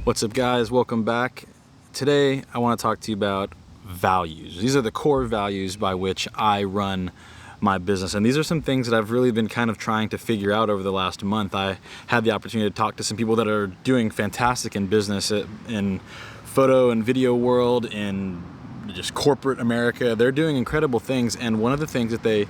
What's up, guys? Welcome back. Today I want to talk to you about values. These are the core values by which I run my business, and these are some things that I've really been kind of trying to figure out over the last month. I had the opportunity to talk to some people that are doing fantastic in business in photo and video world, in just corporate America. They're doing incredible things, and one of the things that they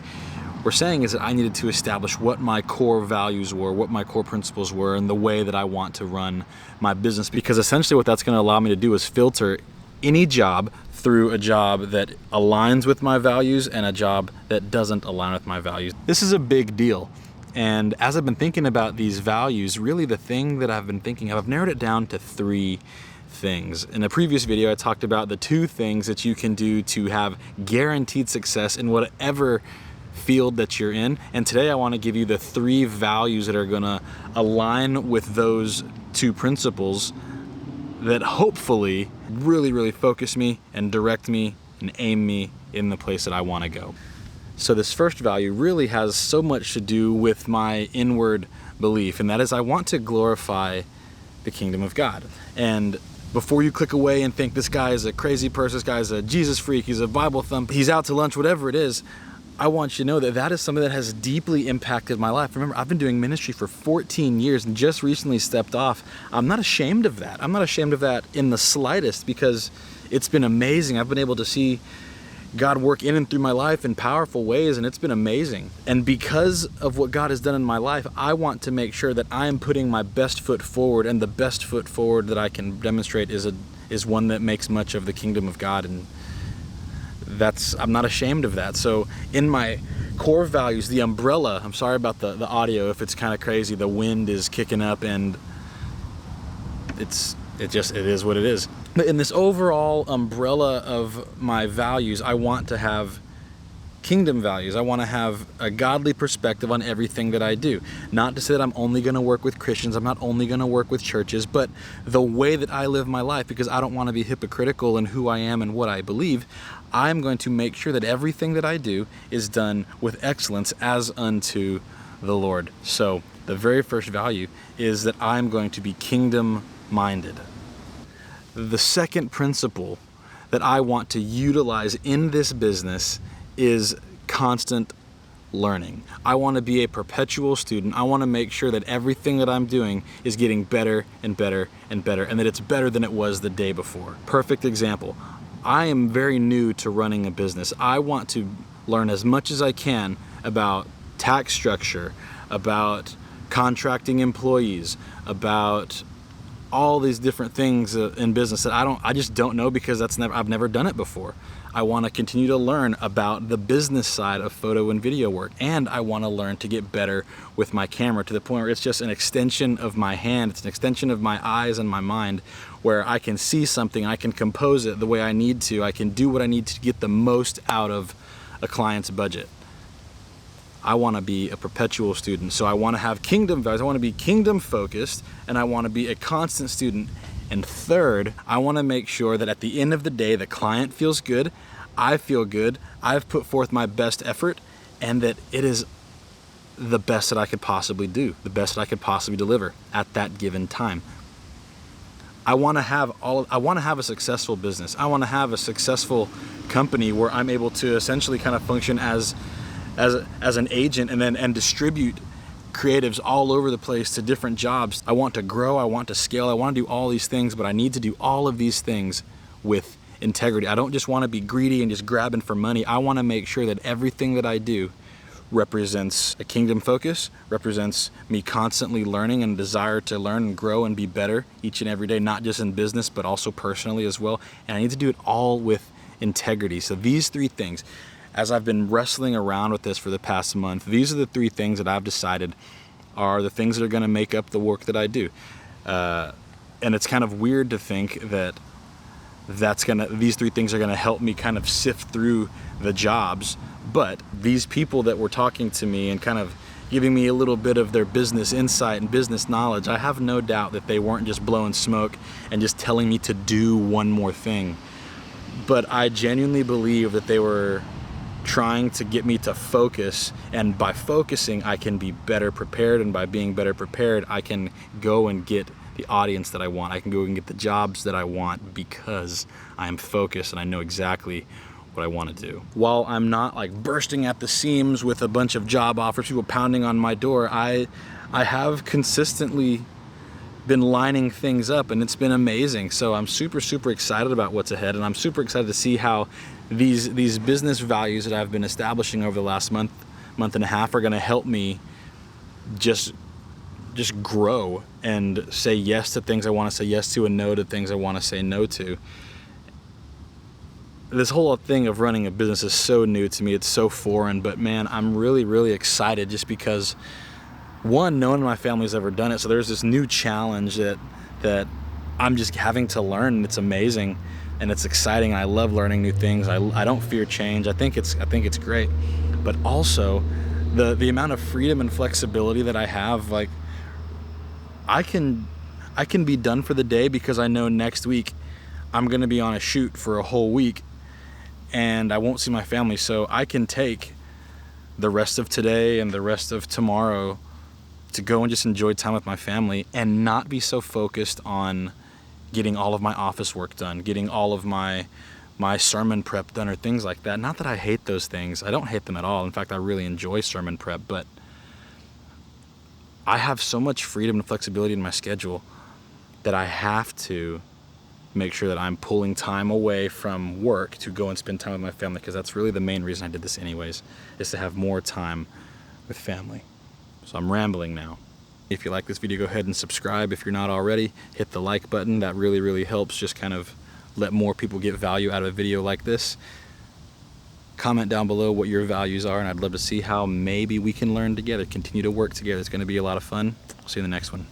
were saying is that I needed to establish what my core values were, what my core principles were, and the way that I want to run my business. Because essentially what that's going to allow me to do is filter any job through a job that aligns with my values and a job that doesn't align with my values. This is a big deal. And as I've been thinking about these values, really the thing that I've been thinking of, I've narrowed it down to three things. In a previous video, I talked about the two things that you can do to have guaranteed success in whatever field that you're in. And today I want to give you the three values that are going to align with those two principles that hopefully really focus me and direct me and aim me in the place that I want to go. So this first value really has so much to do with my inward belief, and that is I want to glorify the kingdom of God. And before you click away and think this guy is a crazy person, this guy's a Jesus freak, he's a Bible thump, he's out to lunch, whatever it is, I want you to know that that is something that has deeply impacted my life. Remember, I've been doing ministry for 14 years and just recently stepped off. I'm not ashamed of that. I'm not ashamed of that in the slightest, because it's been amazing. I've been able to see God work in and through my life in powerful ways, and it's been amazing. And because of what God has done in my life, I want to make sure that I am putting my best foot forward, and the best foot forward that I can demonstrate is one that makes much of the kingdom of God, and I'm not ashamed of that. So in my core values, the umbrella, I'm sorry about the audio if it's kind of crazy, the wind is kicking up and it is what it is. But in this overall umbrella of my values, I want to have kingdom values. I want to have a godly perspective on everything that I do. Not to say that I'm only going to work with Christians, I'm not only going to work with churches, but the way that I live my life, because I don't want to be hypocritical in who I am and what I believe, I'm going to make sure that everything that I do is done with excellence as unto the Lord. So the very first value is that I'm going to be kingdom minded. The second principle that I want to utilize in this business is constant learning. I want to be a perpetual student. I want to make sure that everything that I'm doing is getting better and better and better, and that it's better than it was the day before. Perfect example. I am very new to running a business. I want to learn as much as I can about tax structure, about contracting employees, about all these different things in business that I just don't know, because I've never done it before. I want to continue to learn about the business side of photo and video work, and I want to learn to get better with my camera to the point where it's just an extension of my hand, it's an extension of my eyes and my mind, where I can see something, I can compose it the way I need to, I can do what I need to get the most out of a client's budget. I want to be a perpetual student. So I want to have kingdom values. I want to be kingdom focused, and I want to be a constant student. And third, I want to make sure that at the end of the day, the client feels good, I feel good, I've put forth my best effort, and that it is the best that I could possibly do, the best that I could possibly deliver at that given time. I want to have a successful business. I want to have a successful company where I'm able to essentially kind of function as an agent and distribute creatives all over the place to different jobs. I want to grow, I want to scale, I want to do all these things, but I need to do all of these things with integrity. I don't just want to be greedy and just grabbing for money. I want to make sure that everything that I do represents a kingdom focus, represents me constantly learning and desire to learn and grow and be better each and every day, not just in business, but also personally as well. And I need to do it all with integrity. So these three things, as I've been wrestling around with this for the past month, these are the three things that I've decided are the things that are going to make up the work that I do. And it's kind of weird to think that these three things are going to help me kind of sift through the jobs. But these people that were talking to me and kind of giving me a little bit of their business insight and business knowledge, I have no doubt that they weren't just blowing smoke and just telling me to do one more thing. But I genuinely believe that they were trying to get me to focus, and by focusing I can be better prepared, and by being better prepared I can go and get the audience that I want. I can go and get the jobs that I want because I am focused and I know exactly what I want to do. While I'm not like bursting at the seams with a bunch of job offers, people pounding on my door, I have consistently been lining things up, and it's been amazing. So I'm super excited about what's ahead, and I'm super excited to see how these business values that I've been establishing over the last month and a half are going to help me just grow and say yes to things I want to say yes to and no to things I want to say no to. This whole thing of running a business is so new to me. It's so foreign, but man, I'm really excited just because, one, no one in my family's ever done it. So there's this new challenge that I'm just having to learn, and it's amazing and it's exciting. I love learning new things. I don't fear change. I think it's great. But also the amount of freedom and flexibility that I have, like I can be done for the day because I know next week I'm going to be on a shoot for a whole week and I won't see my family. So I can take the rest of today and the rest of tomorrow to go and just enjoy time with my family and not be so focused on getting all of my office work done, getting all of my sermon prep done or things like that. Not that I hate those things. I don't hate them at all. In fact, I really enjoy sermon prep, but I have so much freedom and flexibility in my schedule that I have to make sure that I'm pulling time away from work to go and spend time with my family, because that's really the main reason I did this anyways, is to have more time with family. So I'm rambling now. If you like this video, go ahead and subscribe. If you're not already, hit the like button. That really helps just kind of let more people get value out of a video like this. Comment down below what your values are, and I'd love to see how maybe we can learn together, continue to work together. It's going to be a lot of fun. I'll see you in the next one.